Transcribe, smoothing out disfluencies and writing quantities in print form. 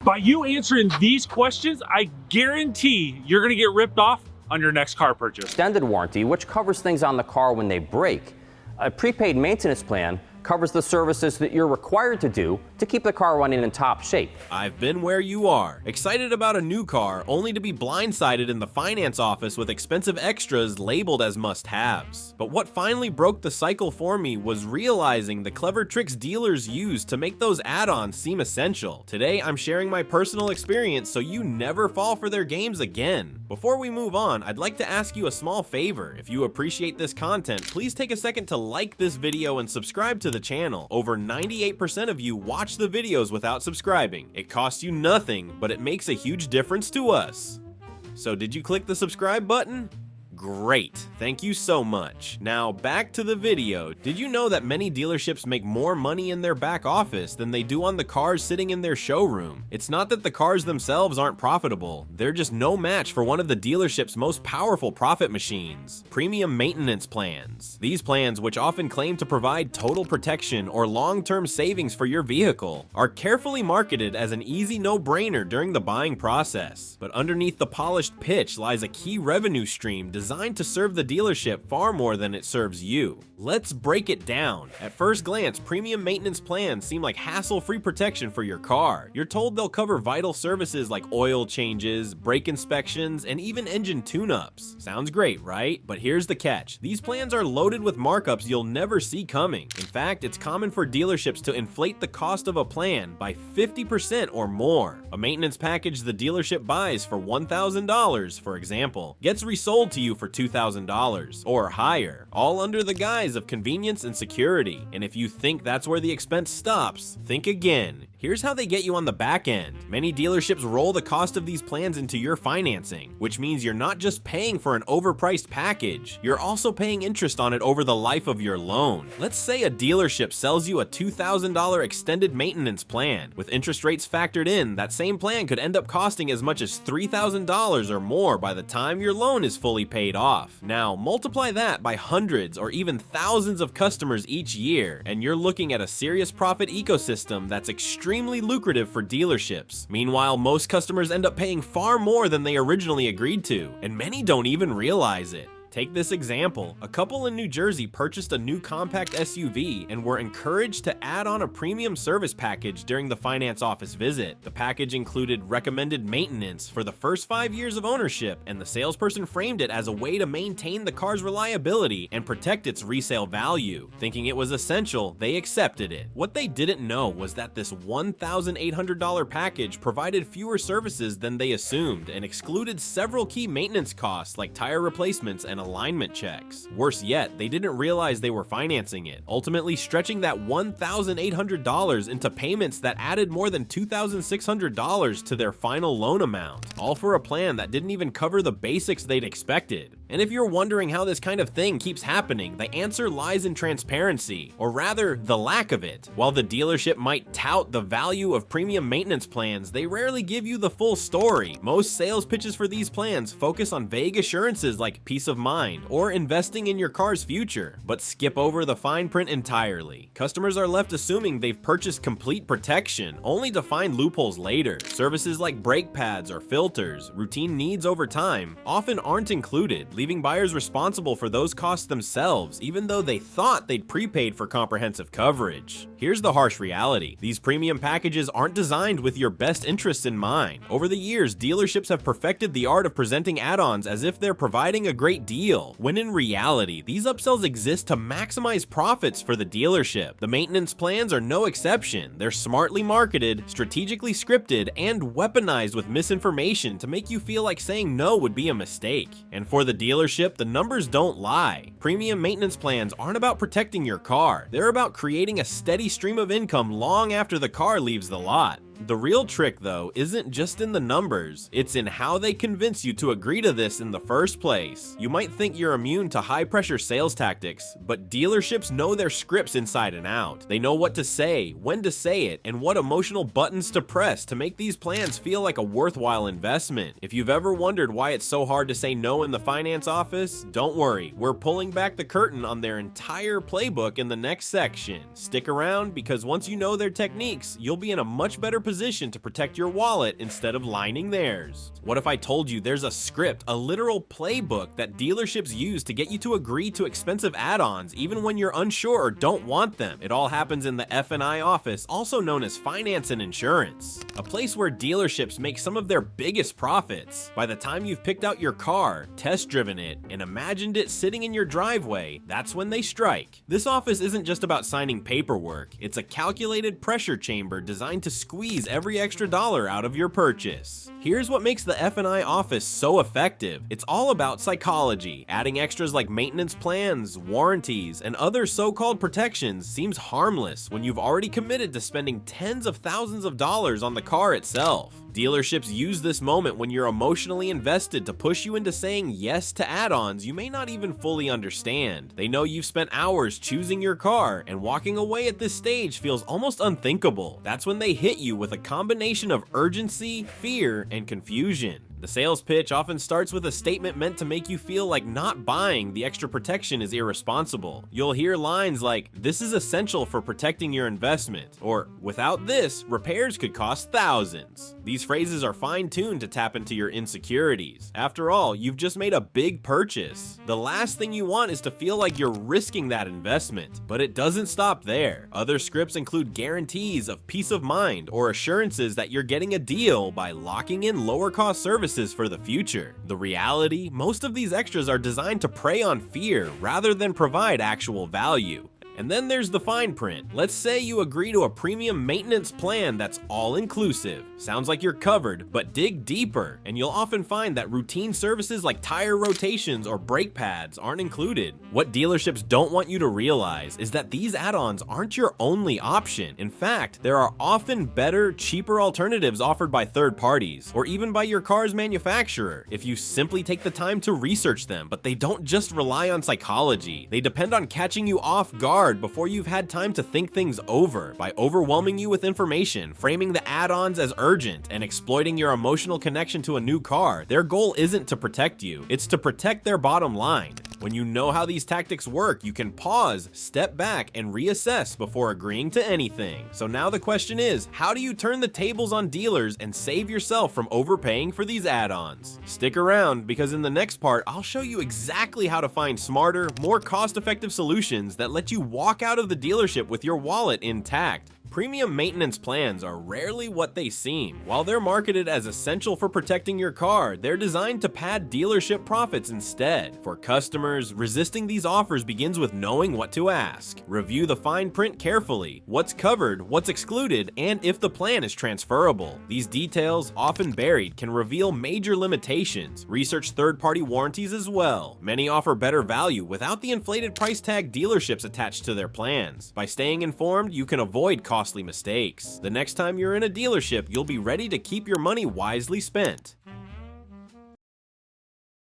By you answering these questions, I guarantee you're gonna get ripped off on your next car purchase. Extended warranty, which covers things on the car when they break. A prepaid maintenance plan covers the services that you're required to do to keep the car running in top shape. I've been where you are, excited about a new car only to be blindsided in the finance office with expensive extras labeled as must-haves. But what finally broke the cycle for me was realizing the clever tricks dealers use to make those add-ons seem essential. Today, I'm sharing my personal experience so you never fall for their games again. Before we move on, I'd like to ask you a small favor. If you appreciate this content, please take a second to like this video and subscribe to the channel. Over 98% of you watch the videos without subscribing. It costs you nothing, but it makes a huge difference to us. So did you click the subscribe button? Great, thank you so much. Now back to the video. Did you know that many dealerships make more money in their back office than they do on the cars sitting in their showroom? It's not that the cars themselves aren't profitable, they're just no match for one of the dealership's most powerful profit machines: premium maintenance plans. These plans, which often claim to provide total protection or long-term savings for your vehicle, are carefully marketed as an easy no-brainer during the buying process. But underneath the polished pitch lies a key revenue stream designed to serve the dealership far more than it serves you. Let's break it down. At first glance, premium maintenance plans seem like hassle-free protection for your car. You're told they'll cover vital services like oil changes, brake inspections, and even engine tune-ups. Sounds great, right? But here's the catch. These plans are loaded with markups you'll never see coming. In fact, it's common for dealerships to inflate the cost of a plan by 50% or more. A maintenance package the dealership buys for $1,000, for example, gets resold to you for $2,000 or higher, all under the guise of convenience and security. And if you think that's where the expense stops, think again. Here's how they get you on the back end. Many dealerships roll the cost of these plans into your financing, which means you're not just paying for an overpriced package, you're also paying interest on it over the life of your loan. Let's say a dealership sells you a $2,000 extended maintenance plan. With interest rates factored in, that same plan could end up costing as much as $3,000 or more by the time your loan is fully paid off. Now, multiply that by hundreds or even thousands of customers each year, and you're looking at a serious profit ecosystem that's extremely lucrative for dealerships. Meanwhile, most customers end up paying far more than they originally agreed to, and many don't even realize it. Take this example. A couple in New Jersey purchased a new compact SUV and were encouraged to add on a premium service package during the finance office visit. The package included recommended maintenance for the first 5 years of ownership, and the salesperson framed it as a way to maintain the car's reliability and protect its resale value. Thinking it was essential, they accepted it. What they didn't know was that this $1,800 package provided fewer services than they assumed and excluded several key maintenance costs like tire replacements and alignment checks. Worse yet, they didn't realize they were financing it, ultimately stretching that $1,800 into payments that added more than $2,600 to their final loan amount, all for a plan that didn't even cover the basics they'd expected. And if you're wondering how this kind of thing keeps happening, the answer lies in transparency, or rather, the lack of it. While the dealership might tout the value of premium maintenance plans, they rarely give you the full story. Most sales pitches for these plans focus on vague assurances like peace of mind or investing in your car's future, but skip over the fine print entirely. Customers are left assuming they've purchased complete protection, only to find loopholes later. Services like brake pads or filters, routine needs over time, often aren't included, leaving buyers responsible for those costs themselves, even though they thought they'd prepaid for comprehensive coverage. Here's the harsh reality. These premium packages aren't designed with your best interests in mind. Over the years, dealerships have perfected the art of presenting add-ons as if they're providing a great deal, when in reality, these upsells exist to maximize profits for the dealership. The maintenance plans are no exception. They're smartly marketed, strategically scripted, and weaponized with misinformation to make you feel like saying no would be a mistake. And for the dealership, the numbers don't lie. Premium maintenance plans aren't about protecting your car. They're about creating a steady stream of income long after the car leaves the lot. The real trick, though, isn't just in the numbers, it's in how they convince you to agree to this in the first place. You might think you're immune to high-pressure sales tactics, but dealerships know their scripts inside and out. They know what to say, when to say it, and what emotional buttons to press to make these plans feel like a worthwhile investment. If you've ever wondered why it's so hard to say no in the finance office, don't worry, we're pulling back the curtain on their entire playbook in the next section. Stick around, because once you know their techniques, you'll be in a much better position position to protect your wallet instead of lining theirs. What if I told you there's a script, a literal playbook that dealerships use to get you to agree to expensive add-ons even when you're unsure or don't want them? It all happens in the F&I office, also known as finance and insurance, a place where dealerships make some of their biggest profits. By the time you've picked out your car, test driven it, and imagined it sitting in your driveway, that's when they strike. This office isn't just about signing paperwork, it's a calculated pressure chamber designed to squeeze every extra dollar out of your purchase. Here's what makes the F&I office so effective. It's all about psychology. Adding extras like maintenance plans, warranties, and other so-called protections seems harmless when you've already committed to spending tens of thousands of dollars on the car itself. Dealerships use this moment when you're emotionally invested to push you into saying yes to add-ons you may not even fully understand. They know you've spent hours choosing your car, and walking away at this stage feels almost unthinkable. That's when they hit you with a combination of urgency, fear, and confusion. The sales pitch often starts with a statement meant to make you feel like not buying the extra protection is irresponsible. You'll hear lines like, "This is essential for protecting your investment," or "Without this, repairs could cost thousands." These phrases are fine-tuned to tap into your insecurities. After all, you've just made a big purchase. The last thing you want is to feel like you're risking that investment. But it doesn't stop there. Other scripts include guarantees of peace of mind or assurances that you're getting a deal by locking in lower-cost services for the future. The reality, most of these extras are designed to prey on fear rather than provide actual value. And then there's the fine print. Let's say you agree to a premium maintenance plan that's all-inclusive. Sounds like you're covered, but dig deeper, and you'll often find that routine services like tire rotations or brake pads aren't included. What dealerships don't want you to realize is that these add-ons aren't your only option. In fact, there are often better, cheaper alternatives offered by third parties, or even by your car's manufacturer, if you simply take the time to research them. But they don't just rely on psychology. They depend on catching you off guard before you've had time to think things over, by overwhelming you with information, framing the add-ons as urgent, and exploiting your emotional connection to a new car. Their goal isn't to protect you, it's to protect their bottom line. When you know how these tactics work, you can pause, step back, and reassess before agreeing to anything. So now the question is, how do you turn the tables on dealers and save yourself from overpaying for these add-ons? Stick around, because in the next part, I'll show you exactly how to find smarter, more cost-effective solutions that let you walk out of the dealership with your wallet intact. Premium maintenance plans are rarely what they seem. While they're marketed as essential for protecting your car, they're designed to pad dealership profits instead. For customers, resisting these offers begins with knowing what to ask. Review the fine print carefully, what's covered, what's excluded, and if the plan is transferable. These details, often buried, can reveal major limitations. Research third-party warranties as well. Many offer better value without the inflated price tag dealerships attached to their plans. By staying informed, you can avoid costly mistakes. The next time you're in a dealership, you'll be ready to keep your money wisely spent.